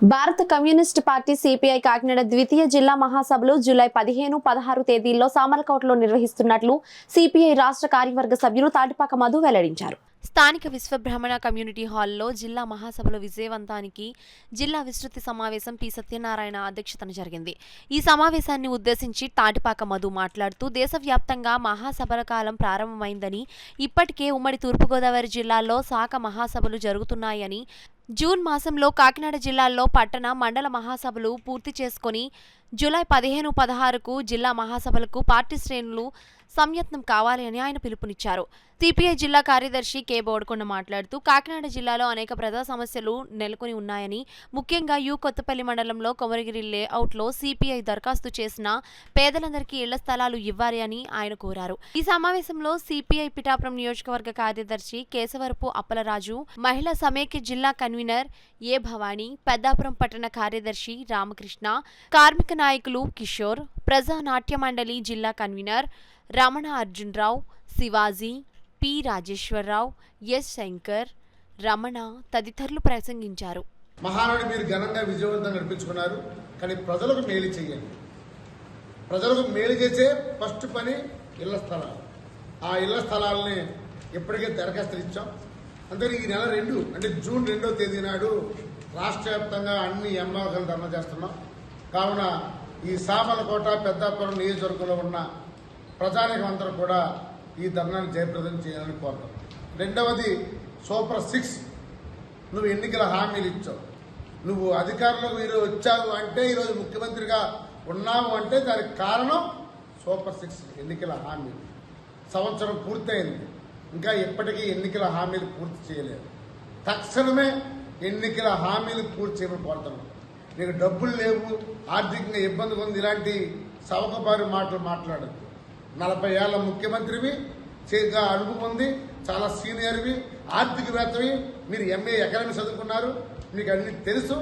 భారత communist party CPI Kakinada ద్వితీయ జిల్లా మహాసభలు జూలై 15-16 తేదీల్లో సామర్లకోటలో నిర్వహిస్తున్నట్లు సిపిఐ రాష్ట్ర కార్యవర్గ సభ్యులు తాటిపాక మధు వెల్లడించారు. స్థానిక విశ్వబ్రహ్మణ కమ్యూనిటీ హాల్లో జిల్లా మహాసభల విజయవంతానికి జిల్లా విస్తృతి సమావేశం పి సత్యనారాయణ అధ్యక్షతన జరిగింది. ఈ సమావేశాన్ని ఉద్దేశించి తాటిపాక మధు మాట్లాడుతూ దేశవ్యాప్తంగా మహాసభల కాలం ప్రారంభమైందని, ఇప్పటికే ఉమ్మడి తూర్పుగోదావరి జిల్లాల్లో శాఖ మహాసభలు జరుగుతున్నాయని, జూన్ మాసంలో కాకినాడ జిల్లాల్లో పట్టణ, మండల మహాసభలు పూర్తి చేసుకుని జూలై 15-16కు జిల్లా మహాసభలకు పార్టీ శ్రేణులు సంయత్నం కావాలి అని ఆయన పిలుపునిచ్చారు. సిపిఐ జిల్లా కార్యదర్శి కె బోడకొండ మాట్లాడుతూ కాకినాడ జిల్లాలో అనేక ప్రజా సమస్యలు నెలకొని ఉన్నాయని, ముఖ్యంగా కొత్తపల్లి మండలంలో కొమరగిరి లేఅవుట్లో సిపిఐ దరఖాస్తు చేసిన పేదలందరికీ ఇళ్ల స్థలాలు ఇవ్వాలి అని ఆయన కోరారు. ఈ సమావేశంలో సిపిఐ పిఠాపురం నియోజకవర్గ కార్యదర్శి కేశవరపు అప్పలరాజు, మహిళా సమైక్య జిల్లా కన్వీనర్ ఏ భవానీ, పెద్దాపురం పట్టణ కార్యదర్శి రామకృష్ణ, కార్మిక నాయకులు కిషోర్, ప్రజా నాట్య మండలి జిల్లా convener Ramana Arjunrao, Shivaji, P Rajeshwararao, S Shankar, Ramana తదితరులు ప్రసంగించారు. మహానాడు మీరు ఘనంగా విజయవంతంగా నడిపించుకున్నారు. కానీ ప్రజలకు మేలు చేయండి. ప్రజలకు మేలు చేసే ఫస్ట్ పని ఇళ్ల స్థలాలు. ఆ ఇళ్ల స్థలాలని ఇప్పటికే దరఖాస్తులు ఇచ్చాం. అందుకని ఈ నెల 2 అంటే జూన్ 2వ తేదీ నాడు రాష్ట్ర వ్యాప్తంగా అన్ని ఎంఆర్ఓలు ధర్నా చేస్తున్నాం. కావున ఈ సామర్లకోట, పెద్దాపురం నియోజకవర్గంలో ఉన్న ప్రజానికం అందరూ కూడా ఈ ధర్నాన్ని జయప్రదం చేయాలని కోరుతాం. రెండవది సూపర్ 6. నువ్వు ఎన్నికల హామీలు ఇచ్చావు. నువ్వు అధికారంలోకి మీరు వచ్చావు అంటే, ఈరోజు ముఖ్యమంత్రిగా ఉన్నావు అంటే దానికి కారణం సూపర్ 6 ఎన్నికల హామీలు. సంవత్సరం పూర్తయింది, ఇంకా ఇప్పటికీ ఎన్నికల హామీలు పూర్తి చేయలేదు. తక్షణమే ఎన్నికల హామీలు పూర్తి చేయమని కోరుతున్నాం. నీకు డబ్బులు లేవు, ఆర్థికంగా ఇబ్బందిగా ఉంది, ఇలాంటి సవకబారి మాటలు మాట్లాడద్దు. 40 ఏళ్ల ముఖ్యమంత్రివి, అనుభవం ఉంది, చాలా సీనియర్వి, ఆర్థికవేత్తవి, మీరు ఎంఏ ఎకనామిక్స్ చదువుకున్నారు, మీకు అన్ని తెలుసు.